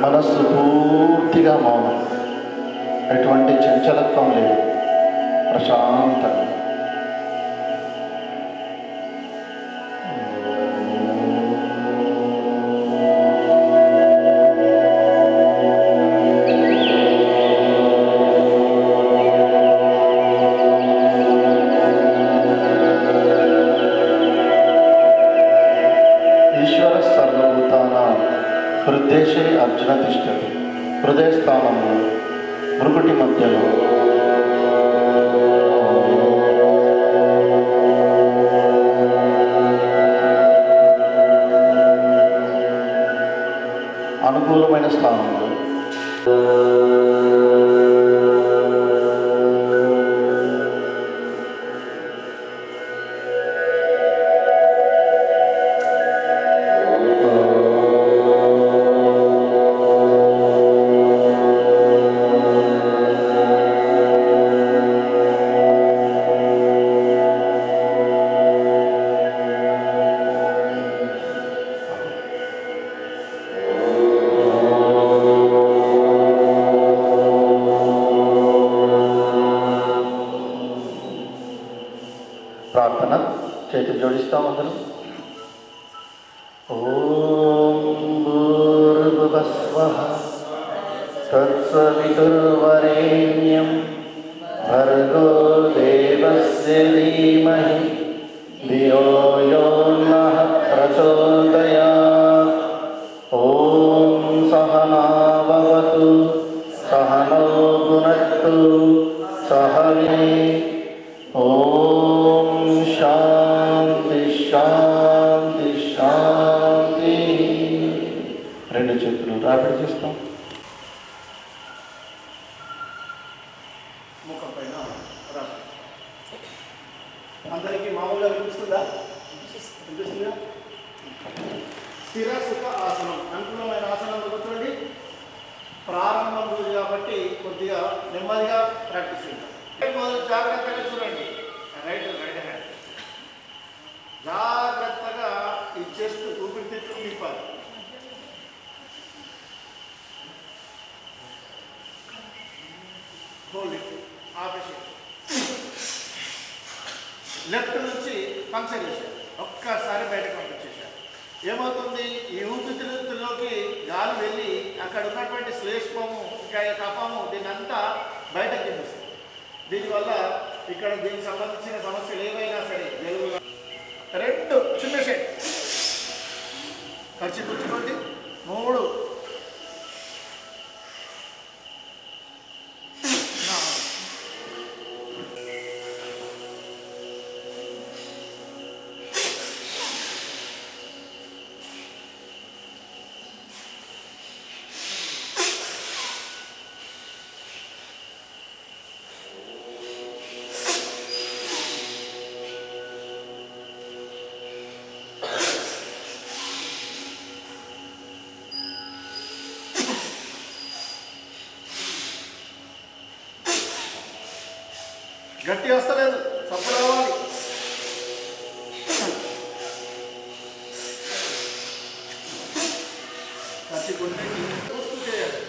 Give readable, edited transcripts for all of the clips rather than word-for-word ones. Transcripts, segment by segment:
మనస్సు పూర్తిగా మౌనం, ఎటువంటి చంచలత్వం లేదు, ప్రశాంతంగా. ఈశ్వర సర్వభూతానాం హృద్దేశే అర్జున తిష్టతి. హృదయ స్థానంలో మృకుటి మధ్యలో అనుకూలమైన స్థానంలో ప్రార్థన. చేతులు జోడిస్తాం అందరం. ఓం భూర్భువస్వః తత్సవితుర్వరేణ్యం భర్గో దేవస్య ధీమహి ధియో యో నః ప్రచోదయాత్. ఓం సహనావవతు సహనౌ భునక్తు సహ ఓం శాంతి శాంతి శాంతి. రెండు చేతులు రాపిడి చేస్తాం. ముఖం పైన అందరికీ మామూలుగా వినిపిస్తుందా? వినిపిస్తుందా? స్థిర సుఖ ఆసనం, అనుకూలమైన ఆసనంలో కూర్చోండి. ప్రారంభం రోజు కాబట్టి కొద్దిగా నెమ్మదిగా ప్రాక్టీస్ చేద్దాం. జాగ్రత్తగా చూడండి. రైట్ హ్యాండ్ జాగ్రత్తగా ఈ చెస్ట్ ఊపిరితిత్తులు నింపాలి. ఆపరేషన్ లెఫ్ట్ నుంచి పంక్చర్ చేశారు, ఒక్కసారి బయటకు పంపించేశారు. ఏమవుతుంది? ఈ ఊపిరితిత్తుల్లోకి గాలి వెళ్ళి అక్కడ ఉన్నటువంటి శ్లేష్మము ఇంకా కఫము దీన్నంతా బయటకు తినిపిస్తుంది. దీనివల్ల ఇక్కడ దీనికి సంబంధించిన సమస్యలు ఏవైనా సరే జలుబు. రెండు చిన్న షేక్ ఖర్చు పుచ్చుకోండి. మూడు గట్టి వస్తలేదు, సప్పు రావాలి. కత్తి కొట్టి చూస్తూ చేయాలి.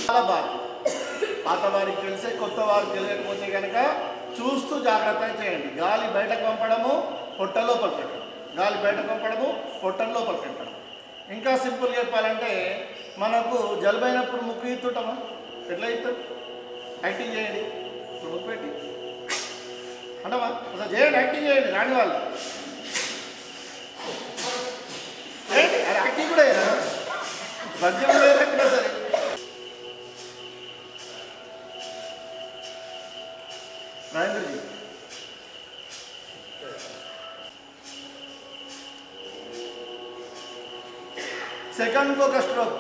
చాలా బాగా పాత వారికి తెలిసే, కొత్త వారికి తెలియకపోతే కనుక చూస్తూ జాగ్రత్తగా చేయండి. గాలి బయటకు పంపడము, పొట్ట లోపల పెట్టడం, గాలి బయటకు పంపడము, పొట్ట లోపల పెట్టడం. ఇంకా సింపుల్గా చెప్పాలంటే మనకు జలుబైనప్పుడు ముక్కు ఇస్తుంటామా? ఎట్లా ఇస్తాం? యాక్టింగ్ చేయండి. ఇప్పుడు ముక్కు పెట్టి అంటామా? అసలు చేయండి, యాక్టింగ్ చేయండి. రాని వాళ్ళు అది యాక్టింగ్ కూడా మద్యం లేదన్నా సరే. రాజేంద్రజీ సెకండ్కి ఒక స్ట్రోక్.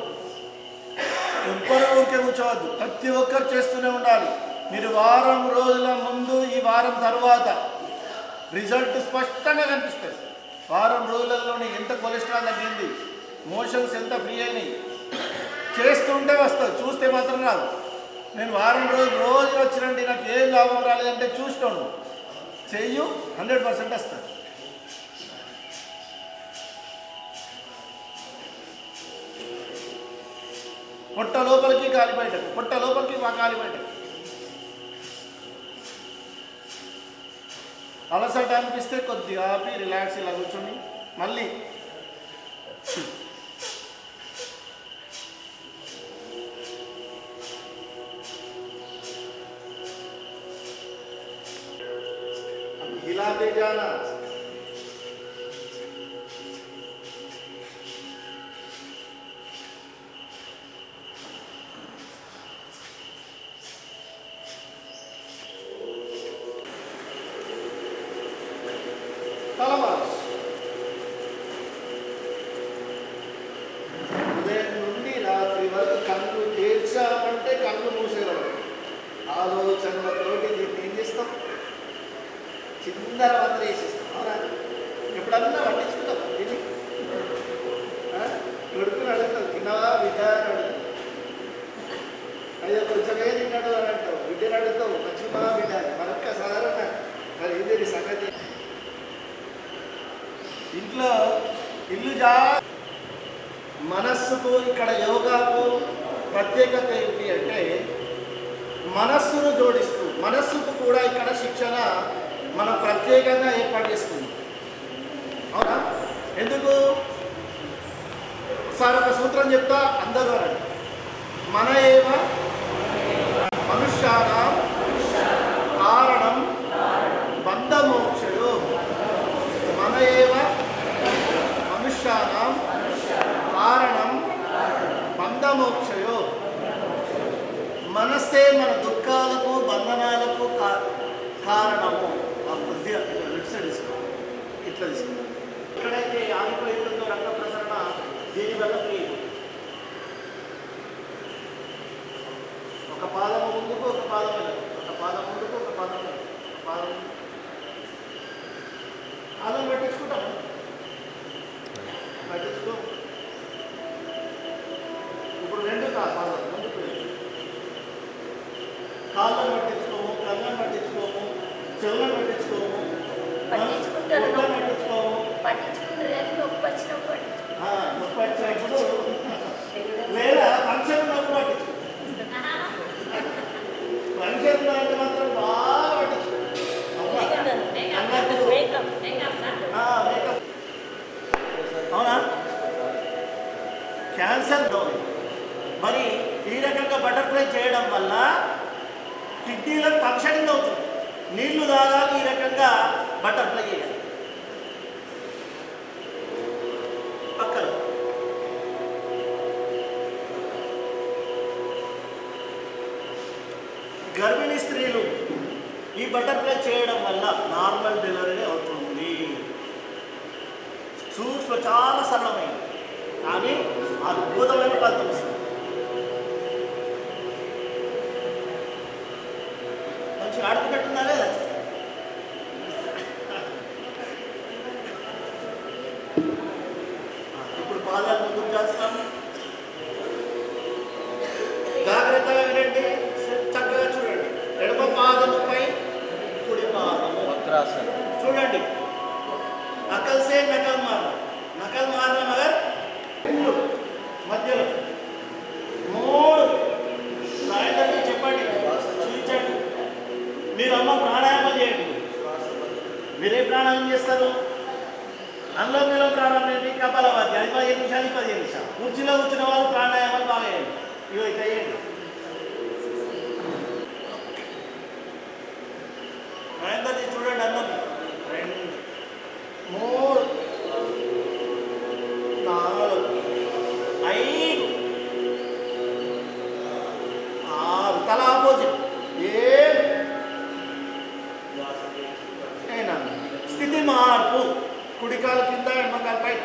ఎవ్వరూ ఊరికే కూర్చోవద్దు, ప్రతి ఒక్కరు చేస్తూనే ఉండాలి. మీరు వారం రోజుల ముందు ఈ వారం తర్వాత రిజల్ట్ స్పష్టంగా కనిపిస్తుంది. వారం రోజులలోనే ఎంత కొలెస్ట్రాల్ తగ్గింది, మోషన్స్ ఎంత ఫ్రీ అయినాయి, చేస్తుంటే వస్తుంది, చూస్తే మాత్రం రాదు. నేను వారం రోజులు వచ్చినండి నాకు ఏం లాభం రాలేదంటే చూస్తాను, చెయ్యు 100% వస్తుంది. పొట్ట లోపలికి గాలి బయటకు, పొట్ట లోపలికి గాలి బయటకు. అలసట అనిపిస్తే కొద్దిగా ఆపి రిలాక్స్ ఇలా కూర్చొని మళ్ళీ హిలాతే జానా. ఉదయం నుండి రాత్రి వరకు కళ్ళు తెరిచామంటే కళ్ళు మూసేవాడు. ఆలోచనలతోటి దీన్ని ఏం చేస్తాం? చిందర వందర వేసేస్తాం. అవునా? ఎప్పుడన్నా పట్టించుకుంటాం దీన్ని? కొడుకుని అడుగుతాం, తిన్నావా బిడ్డ అని అడుగుతాం. అయ్యో కొంచెమే తిన్నాడు అని అంటావు, బిడ్డని అడుగుతావు మంచిగా బిడ్డ మరొక్క సాధారణ. మరి ఇది సంగతి. ఇంట్లో ఇల్లు మనస్సుకు ఇక్కడ యోగాకు ప్రత్యేకత ఏంటి అంటే మనస్సును జోడిస్తూ, మనస్సుకు కూడా ఇక్కడ శిక్షణ మనం ప్రత్యేకంగా ఏర్పాటు చేసుకుందాం. అవునా? ఎందుకు? సార్ ఒక సూత్రం చెప్తా, అందరూ రండి. మన ఏవ మనుష్యానాం కారణం బంధమోక్షయో. మన ఏవ మనుష్యానాం కారణం బంధమోక్షయో. మనస్సే మన దుఃఖాలకు బంధనాలకు కారణము. ఆ కొద్దిగా ఇట్లా తీసుకుంటాం. ఎక్కడైతే ఆగిపోయిందో రక్త ప్రసరణ దీనివల్ల ఒక పాదం ముందుకు, ఒక పాదం వెళ్ళదు, ఒక పాదం ముందుకు, ఒక పాదం వెళ్ళదు, ఒక పాదం అలా పట్టించుకుంటాం. పట్టించుకో. ఇప్పుడు రెండు పాదం ముందుకు కాళ్ళను పట్టించుకోము, కళ్ళను పట్టించుకోము, చెవులను పట్టించుకోము, పట్టించుకోము. నొప్పి వచ్చినప్పుడు లేదా ఫంక్షన్ నొప్పి పట్టించుకో. ఫంక్షన్ అంటే మాత్రం బాగా పట్టించుకో. అవునా? క్యాన్సర్ మరి ఈ రకంగా బటర్ఫ్లై చేయడం వల్ల కిడ్నీలకు ఫంక్షనింగ్ అవుతుంది. నీళ్లు తాగాలి, ఈ రకంగా బటర్ఫ్లై చేయాలి. పక్కన గర్భిణీ స్త్రీలు ఈ బటర్ఫ్లై చేయడం వల్ల నార్మల్ డెలివరీ అవుతుంది. చాలా సరళమైంది కానీ అద్భుతమైన ఫలితం ఇస్తుంది. మంచిగా ఆడుకున్నట్టున్నా లేదా? ఇప్పుడు పాదాలు ముందుకు చేస్తాం. జాగ్రత్తగా వినండి, చక్కగా చూడండి. ఎడమ పాదముపై కుడి పాదము చూడండి. నకల్ సే నకల్ మారना, నకల్ మారना మగర్ మధ్యలో మూడు రాయడానికి చెప్పండి, చూపించండి. మీరు అమ్మ ప్రాణాయామం చేయండి. మీరే ప్రాణాయామం చేస్తారు? అందులో ప్రాణాయామం ఏంటి? కపాలభాతి. అది 15 నిమిషాలు, 15 నిమిషాలు. కుర్చీలో కూర్చున్న వాళ్ళు ప్రాణాయామాలు ఇగో ఇక వేయండి. అందరినీ చూడండి, అందరినీ. 2 3 4 5 6 తల ఆపోజిట్ 7 స్థితి మార్పు. కుడికాలు కింద ఎడమకాలు పైన.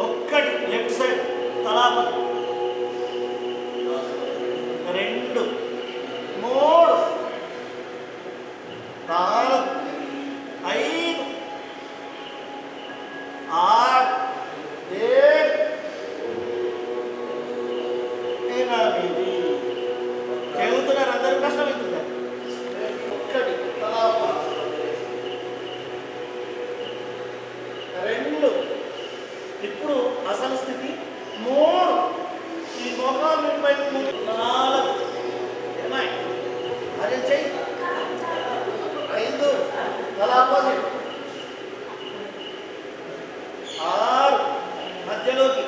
1 లెఫ్ట్ సైడ్ తల ఆపోజిట్. 2 3 4 5 6 7 8 చెబుతున్నారు అందరూ, కష్టమవుతుంది. 1 తల ఆపోజిట్. 2 ఇప్పుడు అసలు స్థితి. 3 ఈ మోకాలు వైపు. 4 ఏమై అదే చెయ్యి. 5 తల ఆపోజిట్. 6 మధ్యలోకి.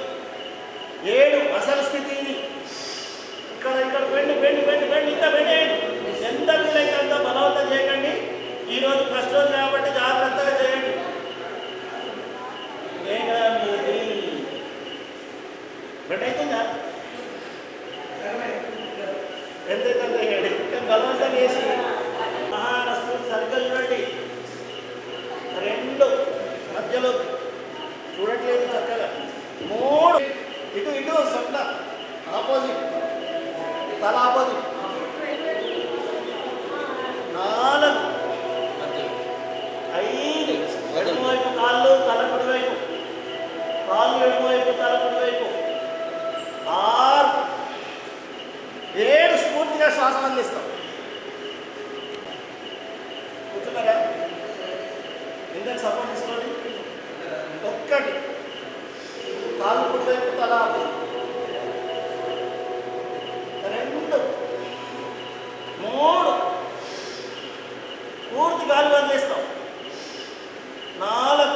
7 అసలు స్థితి. ఇది ఇక్కడ బెండి బెండి బెండి బెండి ఇంకా బెండి. ఎంత వీలైతే అంత బలవంతం చేయకండి. ఈరోజు ఫస్ట్ రోజు కాబట్టి జాగ్రత్తగా చేయండి. బెడ్ అవుతుందా? ఎంతైతే అంత వేయండి. బలవంతం వేసి మహారాష్ట్ర సర్కిల్ చూడండి. 2 మధ్యలోకి. చూడట్లేదు చక్కగా. 3 ఇటు ఇటు సొంత ఆపోజిట్ తల ఆపోజిట్. 4 5 ఎడమవైపు కాళ్ళు తల కుడివైపు. కాళ్ళు ఎడమవైపు తల కుడివైపు. 6 7 స్ఫూర్తిగా శ్వాస అందిస్తాం. కూర్చున్నారా? ఎందుకు సపోర్ట్ తీసుకోండి. 1 కాళ్ళు కుడివైపు తల ఆపోజిట్. 2 3 పూర్తి గాలి వదిలేస్తాం. 4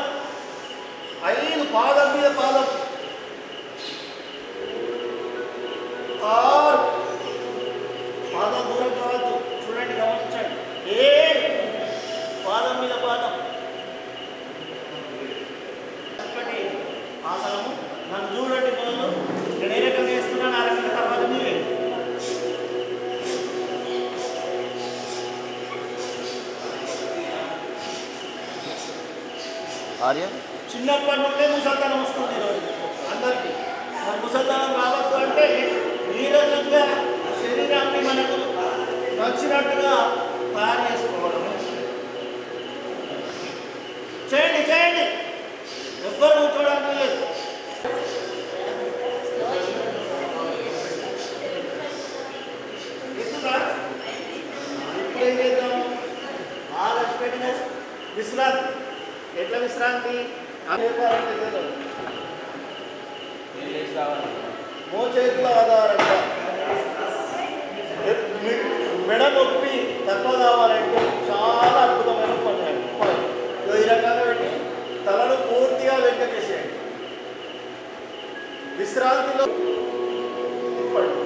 5 పాదం మీద పాదం. 6 పాదం దూరం కావద్దు, చూడండి, గమనించండి. 7 పాదం మీద పాదం. 1 ఆసనము. నన్ను చూడండి మొదలు. నేను ఏ రకంగా వేస్తున్నాను ఆ రకంగా తర్వాత మీరు ఆర్య. చిన్నప్పటి నుండే ముసల్తనం వస్తుంది ఈరోజు అందరికీ. మరి ముసల్తనం రావద్దు అంటే ఈ రకంగా శరీరాన్ని మనకు నచ్చినట్టుగా తయారు చేసుకోవడం. చేయండి చేయండి, ఎవ్వరు కూర్చోడానికి లేదు. ఇప్పుడు ఏం చేద్దాం? పెట్టిన విశ్రాంతి. ఎట్లా విశ్రాంతి? మోచేతుల ఆధారంగా మెడ నొప్పి తక్కువ కావాలంటే చాలా అద్భుతమైన పని. ఈ రకంగా పెట్టి తలను పూర్తిగా వెంటకేసేయండి. విశ్రాంతిలో తిప్పండి.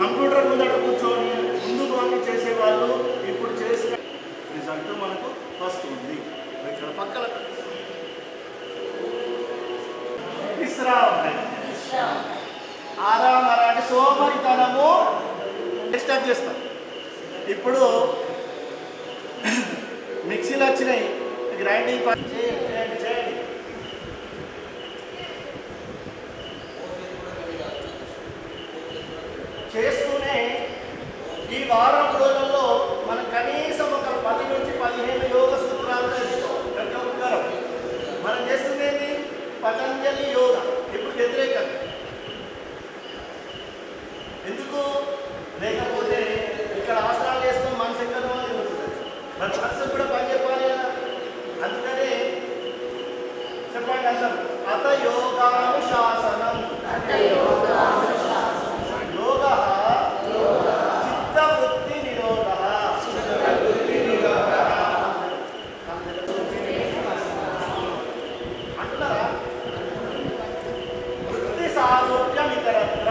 కంప్యూటర్ ముందట కూర్చొని ముందుకు అన్ని చేసేవాళ్ళు ఇప్పుడు చేసిన రిజల్ట్ మనకు వస్తుంది. ఇక్కడ పక్కన విశ్రాంతి. ఆరామ అంటే సోమరితనము డిస్టర్బ్ చేస్తాం. ఇప్పుడు మిక్సీలు వచ్చినాయి, గ్రైండింగ్ చేయండి చేయండి. చేస్తూనే ఈ వారం రోజుల్లో మనం కనీసం ఒక 10 నుంచి 15 యోగ సూత్రాలు తెలుసుకోవాలి. ప్రతి ఒక్కరు మనం చేస్తుంది ఏంటి? పతంజలి యోగా. ఇప్పుడు వ్యతిరేకం ఎందుకు? లేకపోతే ఇక్కడ ఆసనాలు వేసుకొని మనసు ఎక్కడో మన మనసు కూడా పని చెప్పాలి కదా. అందుకనే చెప్పండి అందరూ, అత యోగానుశాసనం. సారూప్యమితరత్ర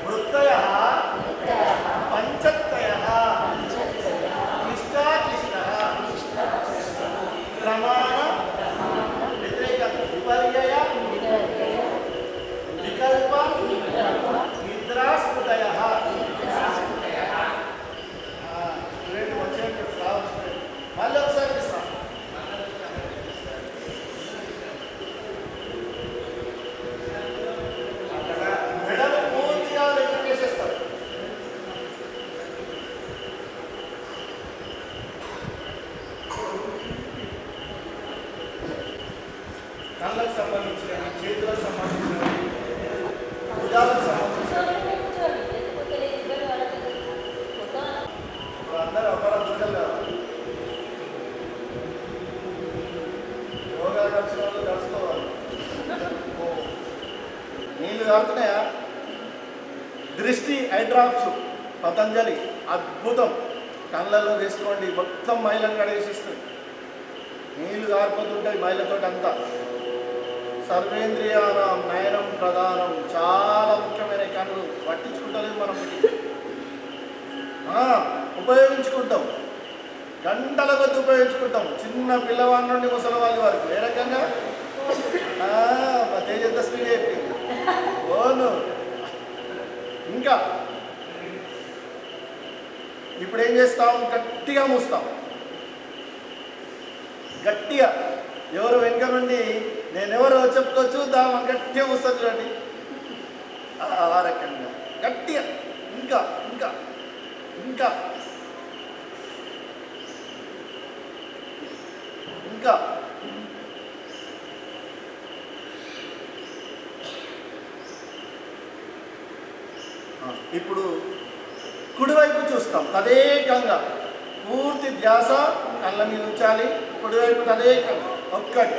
వృత్తయః పంచత్రయః క్లిష్టాక్లిష్టः ప్రమాణ వ్యతిరేక విపర్యయ వికల్ప నిద్రాస్ఫుటయః రెండు వచ్చేట్టు సావస్తుంది. మళ్ళీ ఒకసారి ఇస్తాం. మెడలు పూర్తిగా లెక్క చేసేస్తారు. కళ్ళకు సంబంధించినవి, చేతులకు సంబంధించినవి, భుజాలకు సంబంధించినవి. ఇప్పుడు అందరూ ఒకళ్ళ దొరకలు కావాలి. యోగా కలిసిన వాళ్ళు కలుసుకోవాలి. నీళ్ళు కారుతున్నాయా? దృష్టి ఐ డ్రాప్స్ పతంజలి అద్భుతం. కళ్ళల్లో వేసుకోండి, మొత్తం మైలను కడిగేసిస్తుంది. నీళ్లు కారిపోతుంటాయి మైలతో అంతా. సర్వేంద్రియానం నయనం ప్రధానం, చాలా ముఖ్యమైన కళ్ళు పట్టించుకుంటలేదు మనం. ఉపయోగించుకుంటాం, గంటల కొద్ది ఉపయోగించుకుంటాం. చిన్న పిల్లవాడి నుండి ముసలివాళ్ళ వరకు ఏ రకంగా తేజస్వి చెప్పింది. ఓను ఇంకా ఇప్పుడు ఏం చేస్తాం? గట్టిగా మూస్తాం. గట్టిగా ఎవరు వెనుక నుండి నేనెవరో చెప్పుకో చూద్దాం గట్టిగా మూస్తా చూడండి. ఆ రకంగా గట్టిగా ఇంకా ఇంకా ఇంకా ఇంకా ఇప్పుడు కుడివైపు చూస్తాం. తదేకంగా పూర్తి ధ్యాస కళ్ళ మీద ఉంచాలి. కుడివైపు తదేకంగా ఒక్కటి.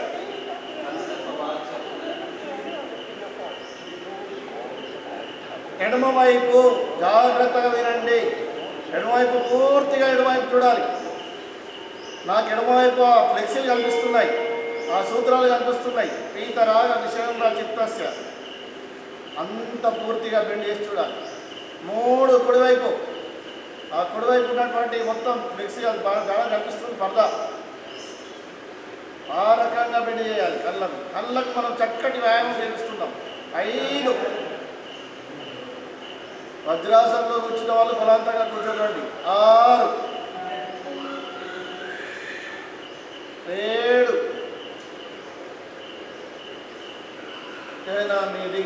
ఎడమవైపు జాగ్రత్తగా వినండి. ఎడమవైపు పూర్తిగా ఎడమవైపు చూడాలి. నాకు ఎడమవైపు ఆ ఫ్లెక్సీలు కనిపిస్తున్నాయి, ఆ సూత్రాలు కనిపిస్తున్నాయి. పీతరాగ విషయం చిత్తస్య అంత పూర్తిగా బెండ్ చేసి చూడాలి. 3 కుడివైపు, ఆ కుడివైపు ఉన్నటువంటి మొత్తం ఫ్లెక్సీ అది బాగా కనిపిస్తుంది పరదా. ఆ రకంగా బెండ్ చేయాలి. కళ్ళకు మనం చక్కటి వ్యాయామం చేస్తున్నాం. 5 వజ్రాసనంలో కూర్చున్న వాళ్ళు బలవంతంగా కూర్చోకండి. 6 7 8.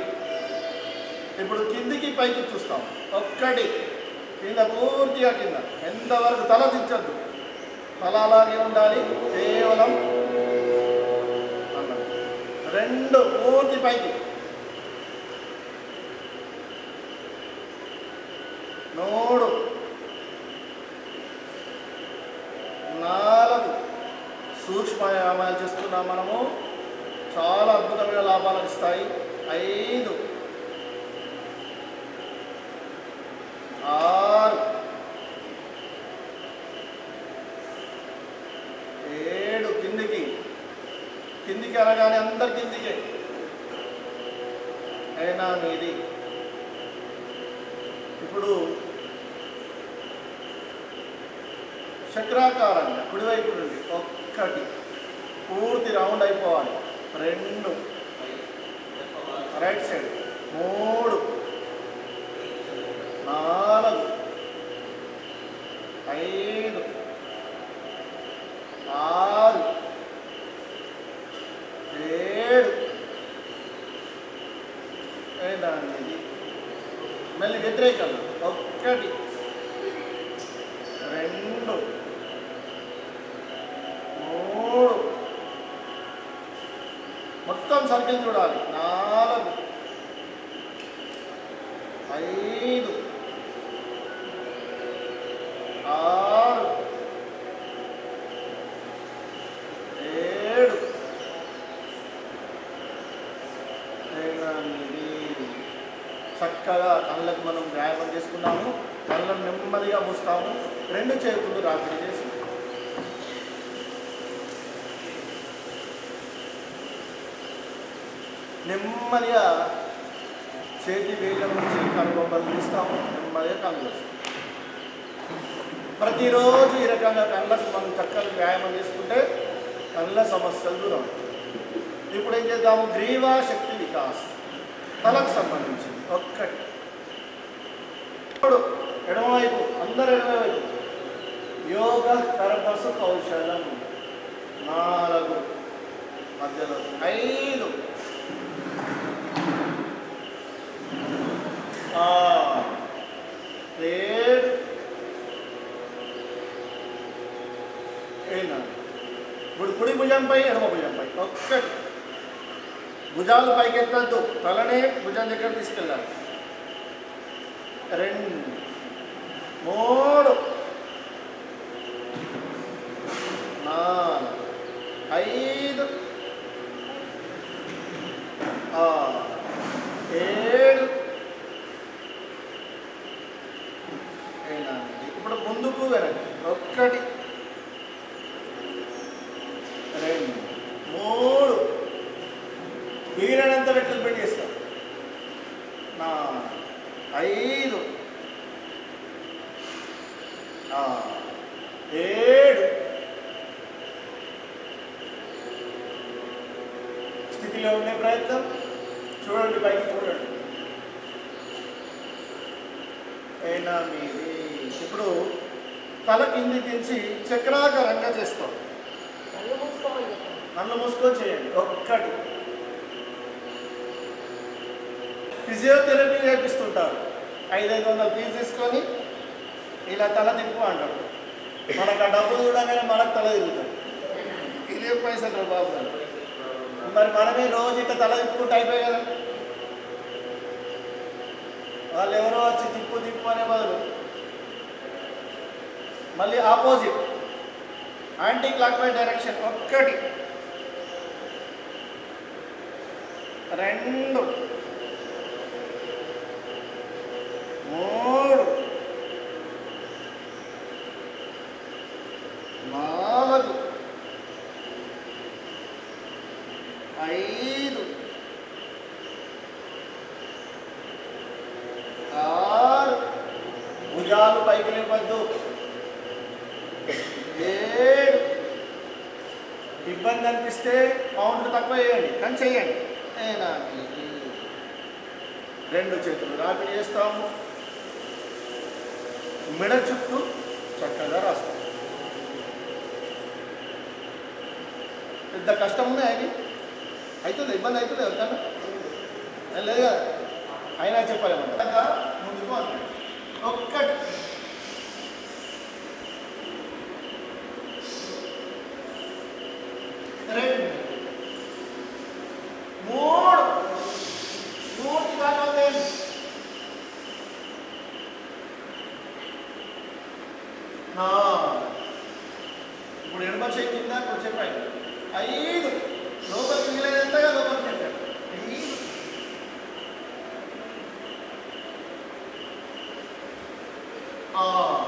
ఇప్పుడు కిందికి పైకి చూస్తాం. 1 కింద పూర్తిగా కింద ఎంతవరకు తల దించద్దు, తల అలాగే ఉండాలి కేవలం. 2 పూర్తి పైకి. 3 4 సూక్ష్మ వ్యాయామాలు చేస్తున్నాం మనము, చాలా అద్భుతమైన లాభాలు ఇస్తాయి. 5 6 7 కిందికి అనగానే అందరి కిందికే. 8 ఇప్పుడు చక్రాకారంగా కుడివైపు నుండి 1 పూర్తి రౌండ్ అయిపోవాలి. 2 రైట్ సైడ్. 3 4 5 6 7 8. మళ్ళీ వ్యతిరేకంగా 1 2 3 మొత్తం సర్కిల్ చూడాలి. 4 5 6 7 8. చక్కగా కళ్ళకు మనం వ్యాయామం చేసుకున్నాము. కళ్ళను నెమ్మదిగా మూస్తాము. 2 చేతులు రాపిడి చేసి నెమ్మదిగా చేతి వేళ్ళ నుంచి కనుబొమ్మలు తీస్తాము, నెమ్మదిగా కళ్ళు చేస్తాం. ప్రతిరోజు ఈ రకంగా కళ్ళకు మనం చక్కగా వ్యాయామం చేసుకుంటే కళ్ళ సమస్యలు దూరం. ఇప్పుడు ఏం చేద్దాము? గ్రీవా శక్తి వికాస్, తలకు సంబంధించింది. ఒక్కటి ఇప్పుడు ఎడమవైపు, అందరు ఎడమవైపు. యోగ కర్మసు కౌశలం 4 మధ్యలో 5 7 8. ఇప్పుడు కుడి భుజంపై ఎడమ భుజంపై. ఒక్కటి. భుజాలు పైకెత్తద్దు, తలనే భుజం దగ్గర తీసుకెళ్ళాలి. 2 3 4 5 6 7 8. ఇప్పుడు ముందుకు వెనక్కి. 1 2 3 వీలైనంత వెట్లు పెట్టేస్తాం. 4 5 7. స్థితిలో ఉండే ప్రయత్నం. చూడండి, పైకి చూడండి. 8. ఇప్పుడు తల కింది దించి చక్రాకారంగా చేస్తాం. కళ్ళు మూసుకొని చేయండి. 1. ఫిజియోథెరపీ చేపిస్తుంటారు. 500 ఫీజు తీసుకొని ఇలా తల తిప్పు అంటారు. మనకు ఆ డబ్బు చూడగానే మనకు తల తిరుగుతుంది. ఇదే పైసలు బాబు. మరి మనమే రోజు ఇట్లా తల తిప్పుకుంటూ అయిపోయి కదా. వాళ్ళు ఎవరో వచ్చి తిప్పు తిప్పు అనే బదులు మళ్ళీ opposite, anti clock wise direction. 1 2 3 4 5 6. భుజాలు పైకి లేపద్దు. 7. ఇబ్బంది అనిపిస్తే కౌంటర్ తక్కువ వేయండి, కానీ చెయ్యండి. 2 చేతులు రాపిడి చేస్తాము. మెడ చుట్టూ చక్కగా రాస్తాం. పెద్ద కష్టం ఉంది అది. అవుతుంది, ఇబ్బంది అవుతుంది ఎవరికన్నా లేదు కదా. అయినా చెప్పలేమన్నా ముందుకు అంటే 1 2 3 పూర్తి కావాలి. 4. ఇప్పుడు ఎడమ చేయి కింద, ఇప్పుడు చెప్పండి. 5. లోపలికి వీలైనంతగా లోపలికి పెట్టండి. 5 6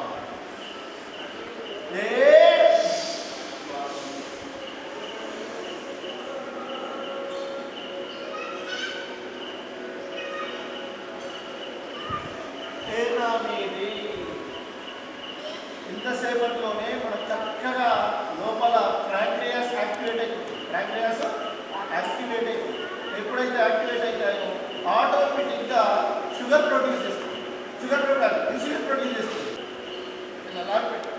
7 8. ఇంతసేపట్లోనే మనం చక్కగా లోపల ప్యాంక్రియాస్ యాక్టివేట్ అవుతుంది. ప్యాంక్రియాస్ యాక్టివేట్ అవుతుంది. ఎప్పుడైతే యాక్టివేట్ అవుతాయో ఆటోమేటిక్గా షుగర్ ప్రొడ్యూస్ చేస్తుంది. షుగర్ ప్రొడ్యూస్, ఇన్సులిన్ ప్రొడ్యూస్ చేస్తుంది. ఇలా లాక్పెట్టి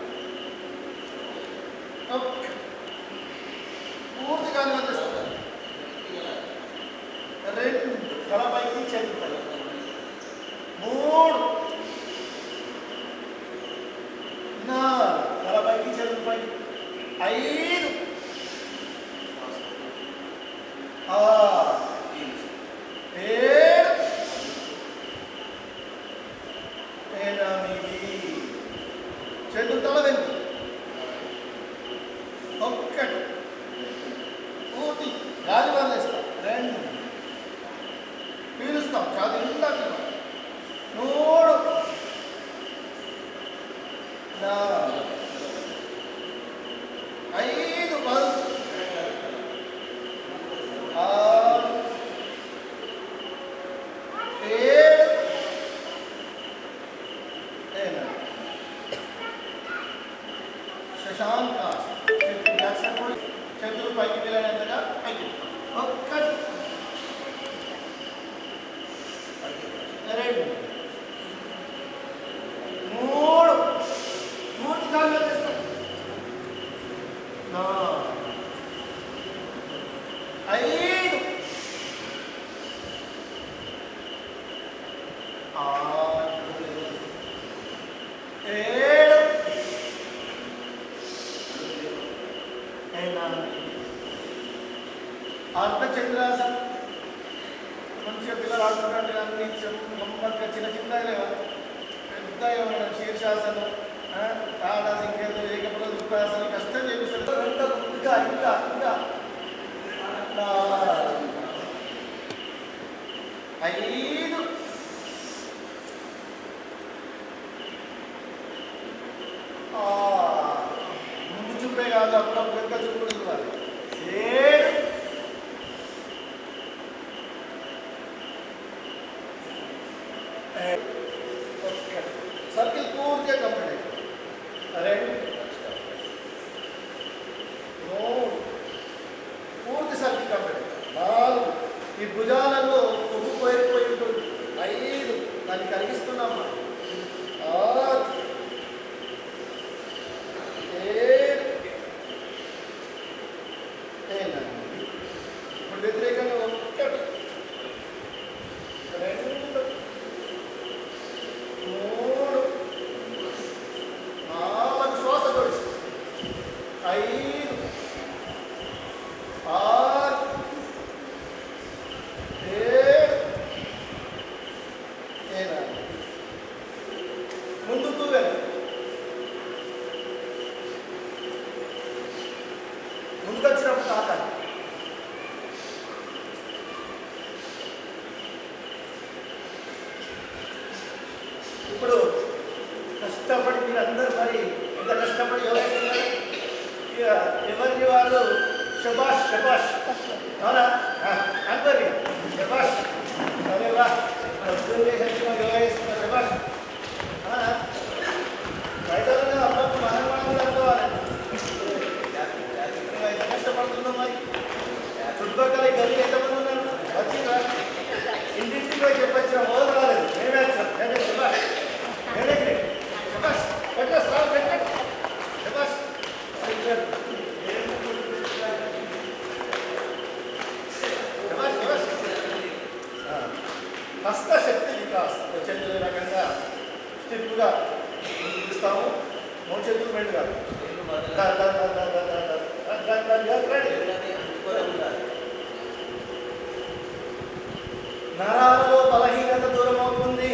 పూర్తిగా అందిస్తుంది. 2 తలపైకి చేతిపై. 3 4 తలపైకి చేతిపై. 5 6 7 8. చేతులు తల వెనుక. 1 పూర్తి గాలి వదిలేస్తాం. 2 పీలుస్తాం, ఛాతీ నిండా. 3 4 5 మంచిగా పిల్లలు ఆడుకుంటే అన్ని గమ్మత్తుగా చిన్న చిన్నగా పెద్ద ఏమన్నా శీర్షాసనం ఇంకేదో ఏకపద దుఃఖాసనం కష్టం చేపిస్తారు. ఇంకా ఇంకా ఇంకా 5 ముందు చూపే కాదు, అప్పుడప్పుడు ఇంకా చూపు కూడా చూడాలి. 7 సర్కిల్ పూర్తిగా కంప్లీట్ అయ్యింది. 2 పూర్తి సర్కిల్ కంప్లీట్ అయ్యింది. 4 ఈ భుజాలలో కొవ్వు పోయిపోయి ఉంటుంది. 5 దాన్ని కలిగిస్తున్నామా. 6 7 ఇప్పుడు వ్యతిరేకంగా 1 2 3 4 శ్వాస తోడి 5 6 7 ముందుకు వెళ్ళి ముందుకు వచ్చినప్పుడు తాకాలి. ఇప్పుడు కష్టపడి మీరు అందరూ మరి ఎంత కష్టపడి యోగిస్తున్నారు. ఇక ఎవరిని వాళ్ళు శబాష్ శబాష్ అవునా అంటారు. శబాష్ సరే వా యోగిస్తున్న శబాష్ అవునా. రైతులు అప్పుడప్పుడు మనం అనుకోవాలి ఎంత కష్టపడుతున్నాం. మరి చుట్టుపక్కల గల్లి ఎంతమంది ఉన్నారు వచ్చి ఇంటింటికి పోయి చెప్పొచ్చిన మొదలు రాలేదు. మేమే వచ్చాం. మేమే శబాష్ మేమే శబాష్ పెట్టే సార్ పెట్టే శబాష్ హస్తశక్తి వికాస్ చేతుల రకంగా స్టిప్గా ఇస్తాము. 3 చేతులు మెండు కాదు. నరాలలో బలహీనత దూరం అవుతుంది.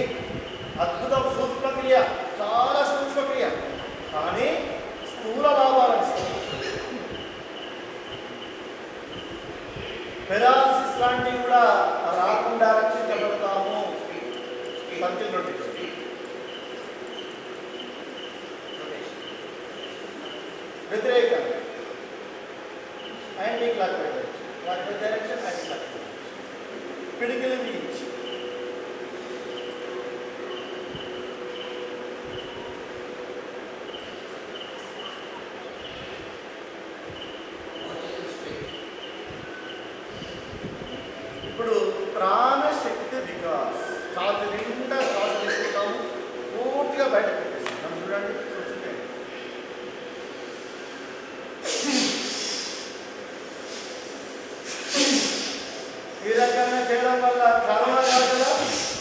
అద్భుతం సూక్ష్మక్రియ, చాలా సూక్ష్మక్రియ కానీ స్థూల లాభాలు ఇస్తుంది. పెరాలసిస్ లాంటివి కూడా రాకుండా రక్షించబడతాము. సర్కిల్ రొటేషన్ వ్యతిరేకం anti clock wise direction anti clock పిడికిలి దించి ఇప్పుడు ప్రాణశక్తి వికాస్. ఛాతి నిండా శ్వాస తీసుకుంటాము. పూర్తిగా బయట పెట్టేస్తాం. మనం చూడండి చూస్తుంటే ఈ రకంగా చేయడం వల్ల కరోనా కాదు కదా,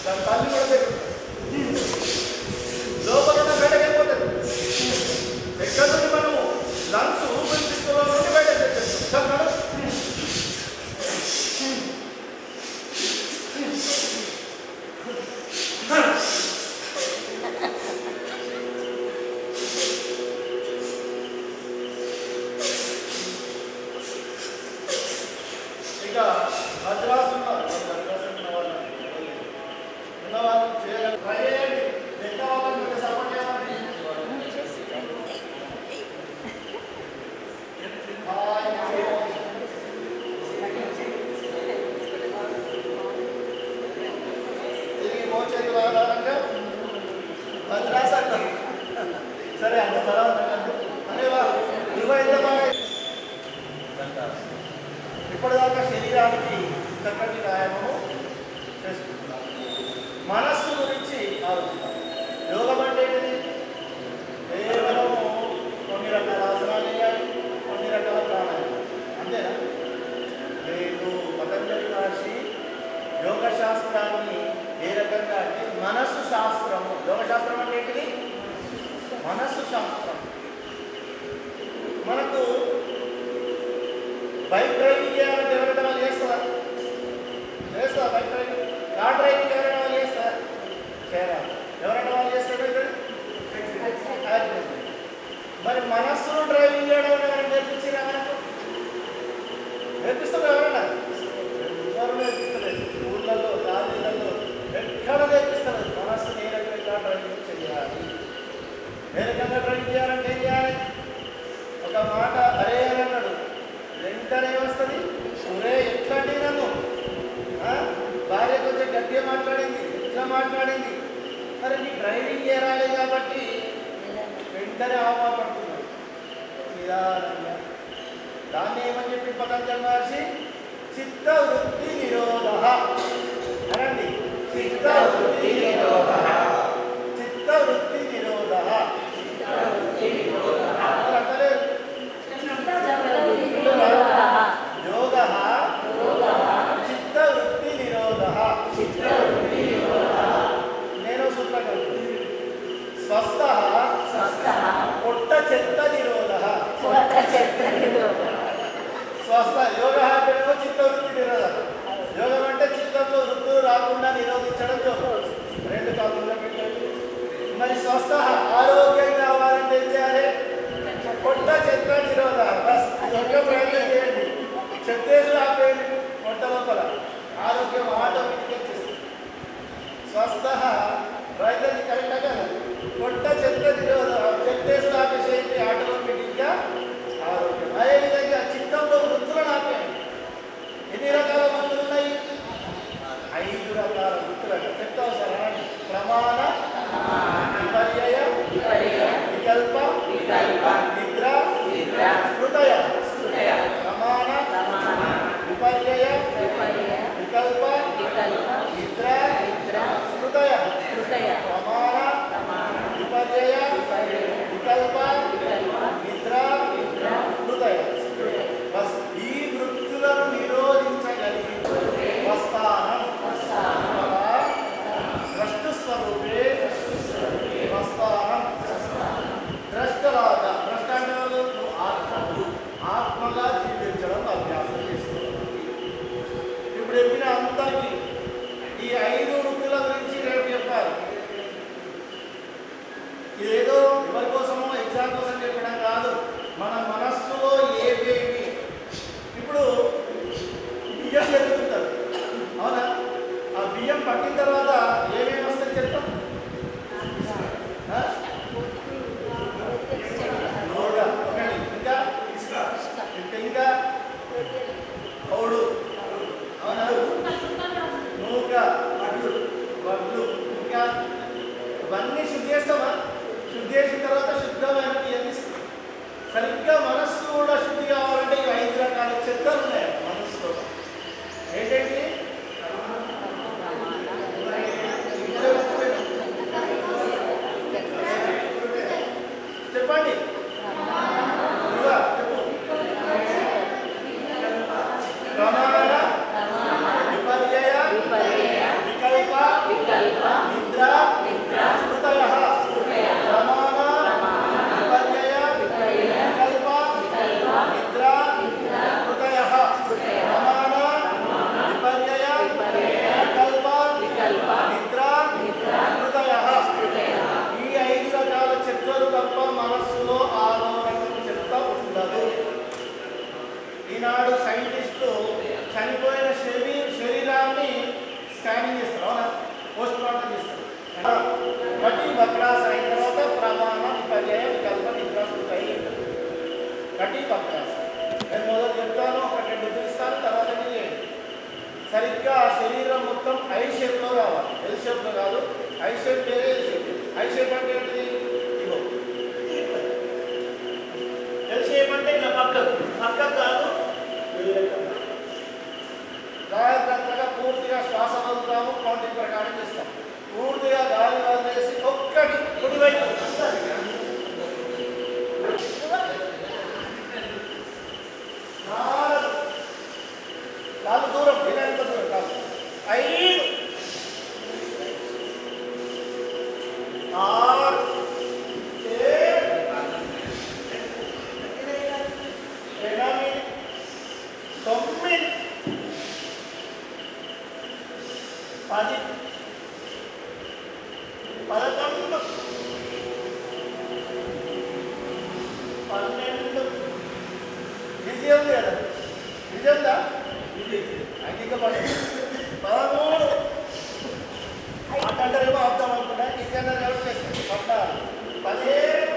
దాని తల్లి కూడా పెరుగుతుంది. లోపల ఉన్న బయటకు వెళ్ళిపోతుంది. ఎక్కడ నుండి మనము లంగ్స్ ఊపిరితిత్తుల నుండి బయటకు తెచ్చేస్తాం. ఇక భద్రాసనం ఉన్నవాళ్ళు చేయగలరు. ట్రై చేయండి. ఎంత వాళ్ళని మీరు సపోర్ట్ చేయాలి. తిరిగి మోచేతుల ఆధారంగా భద్రాసనం. సరే అంత తర్వాత అనేవారు 25 బాగా ఇప్పటిదాకా శరీరానికి చక్కటి వ్యాయామము చేసుకుంటున్నాం. మనస్సు గురించి ఆలోచిద్దాం. యోగం అంటే ఏంటిది? కేవలం కొన్ని రకాల ఆసనాలు వేయాలి, కొన్ని రకాల ప్రాణాయామం అంతేనా? లేదు. పతంజలి మహర్షి యోగ శాస్త్రాన్ని ఏ రకంగా అంటే మనస్సు శాస్త్రము. యోగ శాస్త్రం అంటే ఏంటిది? మనస్సు శాస్త్రం. మనకు బైక్ డ్రైవింగ్ చేయాలంటే ఎవరైనా చేస్తారా? బైక్ డ్రైవింగ్ మరి మనస్సును డ్రైవింగ్ చేయడం ఎవరైనా నేర్పించినా మనకు? నేర్పిస్తారు ఎవరైనా? ఎవరు నేర్పిస్తలేదు. ఊళ్ళల్లో కాలేజీలలో ఎక్కడ నేర్పిస్తారు? మనస్సుని ఏ రకంగా డ్రైవింగ్ చేయాలి, ఏ రకంగా డ్రైవింగ్ చేయాలంటే ఏం చేయాలి? ఒక మాట అరే అని అన్నాడు, వెంటనే వస్తుంది ఒరే ఎట్లా అంటే నన్ను భార్య కొంచెం గట్టిగా మాట్లాడింది, ఎట్లా మాట్లాడింది, మరి నీ డ్రైవింగ్ చేయాలి కాబట్టి వెంటనే అవమానపడుతున్నాడు నిదానంగా. దాన్ని ఏమని చెప్పి పతంజలి మహర్షి చిత్త వృత్తి నిరోధ అనండి. చిత్త వృత్తి నిరోధ, చిత్త వృత్తి నిరోధ. యోగ చిత్త వృత్తి నిరోధ. నేను సూత్రం స్వస్థ పొట్ట చెత్త నిరోధ. స్వస్థ యోగ అంటే చిత్తవృత్తి నిరోధం. యోగం అంటే చిత్తంలో వృత్తులు రాకుండా నిరోధించడం యోగం. రెండు కాకుండా పెట్టండి. మరి స్వస్థ ఆరోగ్యం కావాలంటే ఏం చేయాలి? పొట్ట చెత్త నిరోధ. బస్ ఒక్క ప్రయత్నం చేయండి, చెత్తేసి ఆపేయండి పొట్ట లోపల, ఆరోగ్యం ఆటోమేటిక్గా చేస్తుంది. స్వస్థ రైతులు కరెక్టా కదా? పొట్ట చెత్త నిరోధ, చెత్తేసి ఆపేసేయండి, ఆటోమేటిక్గా ఆరోగ్యం. అదేవిధంగా చిత్తంలో వృత్తులను ఆపేయండి. ఎన్ని రకాల వృత్తులు ఉన్నాయి? 5 రకాల వృత్తులు. చెప్తాం సార్ అనండి. ప్రమాణ, విపర్యయ, వికల్ప, నిద్ర, స్మృతయ. ప్రమాణ, విపర్యయ, వికల్ప, నిద్ర, స్మృతయ. ప్రమాణ, విపర్యయ, వికల్ప, నిద్ర, స్మృతయ. బస్ ఈ వృత్తులను నిరోధించగలిగి వస్తానం ద్రష్టు స్వరూపే వస్తానం. ద్రష్టలాగా, ద్రష్ట అంటే ఆత్మలు, ఆత్మగా జీవించడం అభ్యాసం చేసుకోవాలి. ఇప్పుడు చెప్పిన అందరికీ ఈ 5 వృత్తుల గురించి రేపు చెప్పాలి. ఏదో ఎవరి కోసమో ఎగ్జామ్ కోసం చెప్పడం కాదు, మన మనస్సులో ఏవేవి. ఇప్పుడు బియ్యం జరుగుతుంటారు, అవునా? ఆ బియ్యం పట్టిన తర్వాత ఏమేమి వస్తాయి చెప్తాం? ఇంకా పౌడు, అవునా? నూక, వడ్లు, ఇంకా ఇవన్నీ శుద్ధి చేస్తామా? శుద్ధి చేసిన తర్వాత శుద్ధమైన బియ్యం తీసుకుంటాం. సరిగ్గా మనస్సు కూడా శుద్ధి కావాలంటే ఇవి 5 రకాల చెత్తలు ఉన్నాయి మనస్సులో. ఏంటంటే చెప్పండి, ప్రమాణ, విపర్యయ, వికల్ప, నిద్ర, స్మృతయ. ప్రమాణ, విపర్యయ, వికల్ప, నిద్ర, స్మృతయ. ప్రమాణ, విపర్యయ, వికల్ప, నిద్ర, స్మృతయ. ఈ 5 రకాల చెత్తలు తప్ప మనస్సులో 6వ రకం చెత్త ఉండదు. ఈనాడు సైంటిస్టులు చనిపోయిన శరీరాన్ని స్కానింగ్ చేస్తారు, అవునా? పోస్ట్ మార్టం చేస్తారు. బట్టి వక్రాస అయిన తర్వాత ప్రమాణ, విపర్యయ, వికల్ప, నిద్ర, స్మృతయ. బట్టి వక్రాస నేను మొదలు చెప్తాను, ఒక 2 చూపిస్తాను, తర్వాత చేయండి. సరిగ్గా ఆ శరీరం మొత్తం ఐ షేప్లో రావాలి, ఎల్ షేప్లో కాదు. ఐ షేప్ వేరే, ఎల్ షేప్. ఐ షేప్ అంటే ఏంటిది? ఇగో ఎల్ షేప్ అంటే ఇలా పక్కకు కాదు. జాగ్రత్తగా పూర్తిగా శ్వాస వదులుతాము, కౌంటింగ్ ప్రకారం చేస్తాం. పూర్తిగా గాలి వదిలేసి ఒక్కటి కుడివైపు, కాదు దూరం, ఎంత దూరం కాదు. 5, 6, 7, 8, 9, 10, 11, ఈజీ ఉంది కదా, ఈజీ ఉందా? అయితే ఇంకా 13 అంటారేమో అర్థం అనుకుంటా, ఈజీ అన్నారు కాబట్టి చేస్తాను. 14 17